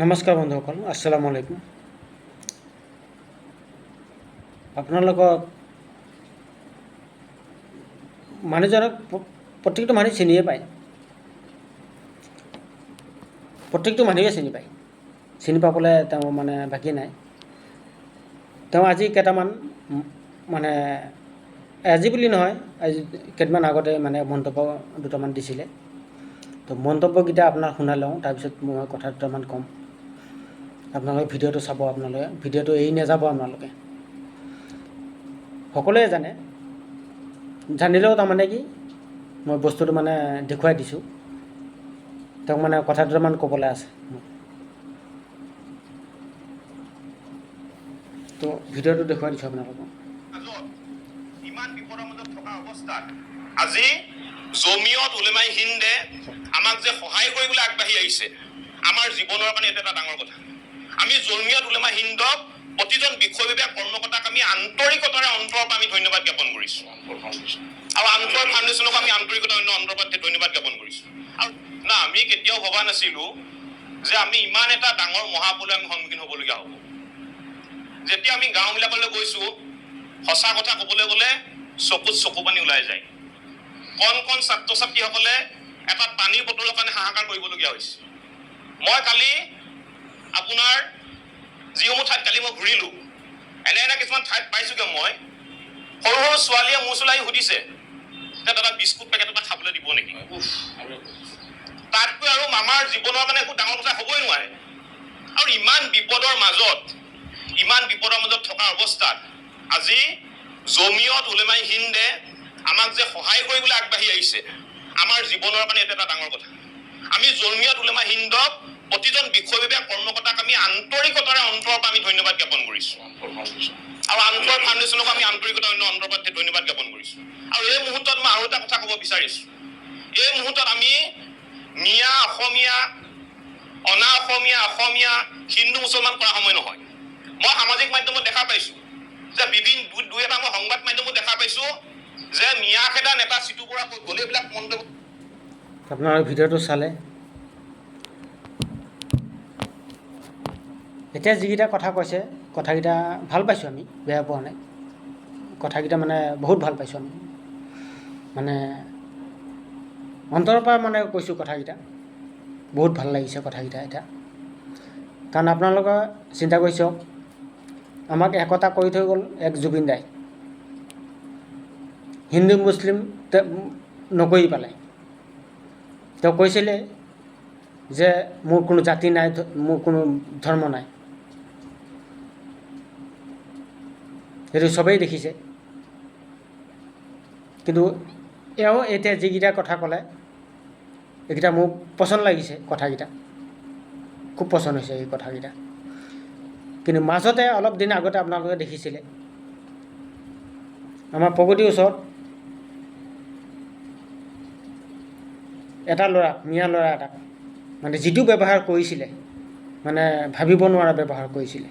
নমস্কাৰ বন্ধুসকল, আসসালামু আলাইকুম। আপোনালোকক মানুহজনক প্ৰত্যেকটো মানুহ চিনিয়ে পায়, প্ৰত্যেকটো মানুহে চিনি পায়, চিনি পাবলৈ তেওঁ মানে বাকী নাই। তেওঁ আজি কেইটামান মানে আজি বুলি নহয়, আজি কেইদিনমান আগতে মানে মন্তব্য দুটামান দিছিলে। তো মন্তব্যকেইটা আপোনাক শুনাই লওঁ, তাৰপিছত মই কথা দুটামান ক'ম। আপোনালোকে ভিডিঅ'টো চাব, আপোনালোকে ভিডিঅ'টো এৰি নাযাব। আপোনালোকে সকলোৱে জানে, জানিলেও তাৰমানে কি মই বস্তুটো মানে দেখুৱাই দিছোঁ। তেওঁক মানে কথা দুটামান ক'বলৈ আছে। তো ভিডিঅ'টো দেখুৱাই দিছোঁ আপোনালোকক। ইমান বিপদৰ মাজত থকা অৱস্থাত আজি জমিয়ত উলেমাই হিন্দে আমাক যে সহায় কৰিবলৈ আগবাঢ়ি আহিছে, আমাৰ জীৱনৰ কাৰণে এটা ডাঙৰ কথা। আমি জমিয়ত উলেমা হিন্দক প্ৰতিজন বিষয় বিভাগ কৰ্মকৰ্তাক আমি আন্তৰিকতাৰে অন্তৰৰ পৰা আমি ধন্যবাদ জ্ঞাপন কৰিছোঁ, আৰু আন্তৰ ফাউণ্ডেশ্যনক আমি আন্তৰিকতাৰ অন্তৰৰ পৰা ধন্যবাদ জ্ঞাপন কৰিছোঁ। আৰু না, আমি কেতিয়াও ভবা নাছিলোঁ যে আমি ইমান এটা ডাঙৰ মহাপলয় আমি সন্মুখীন হ'বলগীয়া হ'ব। যেতিয়া আমি গাঁওবিলাকলৈ গৈছোঁ, সঁচা কথা ক'বলৈ গ'লে চকুত চকু পানী ওলাই যায়। কণ কণ ছাত্ৰ ছাত্ৰীসকলে এটা পানীৰ বটলৰ কাৰণে হাহাকাৰ কৰিবলগীয়া হৈছে। মই কালি আপোনাৰ যিসমূহ ঠাইত কালি মই ঘূৰিলোঁ, এনে কিছুমান ঠাইত পাইছোঁগৈ। মই সৰু সৰু ছোৱালীয়ে মোৰ চলাই সুধিছে যে দাদা বিস্কুট পেকেট এটা খাবলৈ দিব নেকি? তাতকৈ আৰু আমাৰ জীৱনৰ মানে একো ডাঙৰ কথা হ'বই নোৱাৰে। আৰু ইমান বিপদৰ মাজত থকা অৱস্থাত আজি জমিয়ত উলেমাই হিন্দে আমাক যে সহায় কৰিবলৈ আগবাঢ়ি আহিছে, আমাৰ জীৱনৰ কাৰণে এটা ডাঙৰ কথা। আমি জমিয়ত উলেমা হিন্দক প্ৰতিজন বিষয় বিভাগ কৰ্মকৰ্তাক আমি আন্তৰিকতাৰে অন্তৰৰ পৰা আমি ধন্যবাদ জ্ঞাপন কৰিছোঁ, আৰু আন্তৰ ফাউণ্ডেশ্যনক আমি আন্তৰিকতাৰ অন্তৰৰ পৰা ধন্যবাদ জ্ঞাপন কৰিছোঁ। আৰু এই মুহূৰ্তত মই আৰু এটা কথা ক'ব বিচাৰিছোঁ। এই মুহূৰ্তত আমি মিয়া অসমীয়া, অনা অসমীয়া, অসমীয়া হিন্দু মুছলমান কৰা সময় নহয়। মই সামাজিক মাধ্যমত দেখা পাইছোঁ যে দুই এটা মই সংবাদ মাধ্যমত দেখা পাইছোঁ যে মিয়া খেদা নেতা চিটু বৰা গ'লে এইবিলাক মন্তব্য। আপোনালোকে ভিডিঅ'টো চালে, এতিয়া যিকেইটা কথা কৈছে, কথাকেইটা ভাল পাইছোঁ, আমি বেয়া পোৱা নাই। কথাকেইটা মানে বহুত ভাল পাইছোঁ আমি, মানে অন্তৰৰ পৰা মানে কৈছোঁ কথাকেইটা। বহুত ভাল লাগিছে কথাকেইটা এতিয়া। কাৰণ আপোনালোকে চিন্তা কৰি চাওক, আমাক একতা কৰি থৈ গ'ল এক জুবিন দাই, হিন্দু মুছলিম নকৰি পেলাই। তেওঁ কৈছিলে যে মোৰ কোনো জাতি নাই, মোৰ কোনো ধৰ্ম নাই। সেইটো চবেই দেখিছে। কিন্তু এওঁ এতিয়া যিকেইটা কথা ক'লে, এইকেইটা মোৰ পচন্দ লাগিছে কথাকেইটা, খুব পচন্দ হৈছে এই কথাকেইটা। কিন্তু মাজতে অলপ দিন আগতে আপোনালোকে দেখিছিলে আমাৰ প্ৰগতিৰ ওচৰত এটা ল'ৰা, মিয়া ল'ৰা এটাক মানে যিটো ব্যৱহাৰ কৰিছিলে, মানে ভাবিব নোৱাৰা ব্যৱহাৰ কৰিছিলে।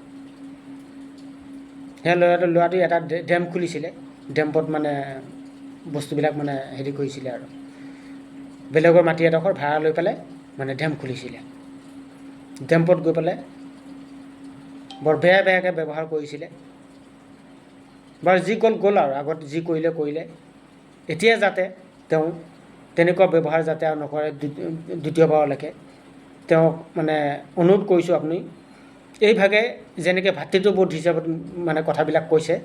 সেই ল'ৰাটোৱে এটা ডেম খুলিছিলে, ডেম্পত মানে বস্তুবিলাক মানে হেৰি কৰিছিলে, আৰু বেলেগৰ মাটি এডোখৰ ভাড়া লৈ পেলাই মানে ডেম খুলিছিলে। ডেম্পত গৈ পেলাই বৰ বেয়াকৈ ব্যৱহাৰ কৰিছিলে। বাৰু যি গ'ল আৰু আগত যি কৰিলে। এতিয়া যাতে তেওঁ তেনেকুৱা ব্যৱহাৰ যাতে আৰু নকৰে, দ্বিতীয়বাৰলৈকে তেওঁক মানে অনুৰোধ কৰিছোঁ, আপুনি এইভাগে যেনেকৈ ভাতৃত্ববোধ হিচাপত মানে কথাবিলাক কৈছে,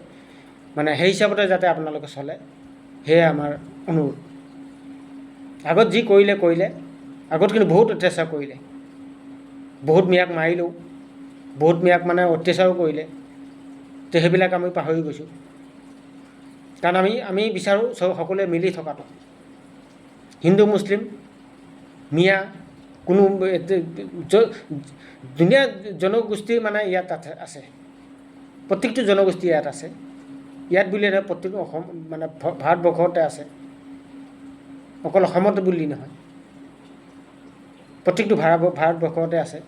মানে সেই হিচাপতে যাতে আপোনালোকে চলে, সেয়ে আমাৰ অনুৰোধ। আগত যি কৰিলে, আগত কিন্তু বহুত অত্যাচাৰ কৰিলে, বহুত মিয়াক মাৰিলেও, বহুত মিয়াক মানে অত্যাচাৰো কৰিলে। তো সেইবিলাক আমি পাহৰি গৈছোঁ। কাৰণ আমি বিচাৰোঁ সকলোৱে মিলি থকাটো। হিন্দু মুছলিম মিয়া কোনো ধুনীয়া জনগোষ্ঠী মানে ইয়াত আছে, প্ৰত্যেকটো জনগোষ্ঠী ইয়াত আছে। ইয়াত বুলিয়ে নহয়, প্ৰত্যেক অসম মানে ভাৰতবৰ্ষতে আছে, অকল অসমতে বুলি নহয়, প্ৰত্যেকটো ভাৰতবৰ্ষতে আছে,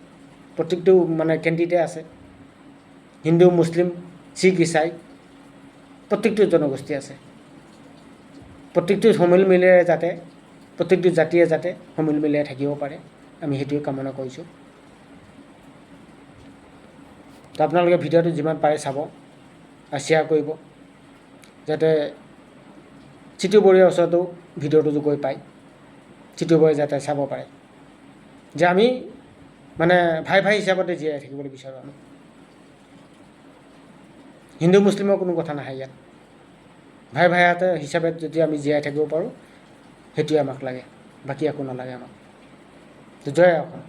প্ৰত্যেকটো মানে কেণ্ট্ৰিতে আছে। হিন্দু মুছলিম শিখ ইছাই প্ৰত্যেকটো জনগোষ্ঠী আছে। প্ৰত্যেকটো সমিল মিলেৰে যাতে, প্ৰত্যেকটো জাতিয়ে যাতে সমিল মিলেৰে থাকিব পাৰে, আমি সেইটোৱে কামনা কৰিছোঁ। তো আপোনালোকে ভিডিঅ'টো যিমান পাৰে চাব আৰু শ্বেয়াৰ কৰিব যাতে চিতু বৰুৱাৰ ওচৰতো ভিডিঅ'টো গৈ পায় চিতু বৰুৱাই যাতে চাব পাৰে যে আমি মানে ভাই ভাই হিচাপতে জীয়াই থাকিবলৈ বিচাৰোঁ আমি হিন্দু মুছলিমৰ কোনো কথা নাহে ইয়াত ভাই ভাইহঁতে হিচাপে যদি আমি জীয়াই থাকিব পাৰোঁ সেইটোৱে আমাক লাগে বাকী একো নালাগে আমাক জয় অসম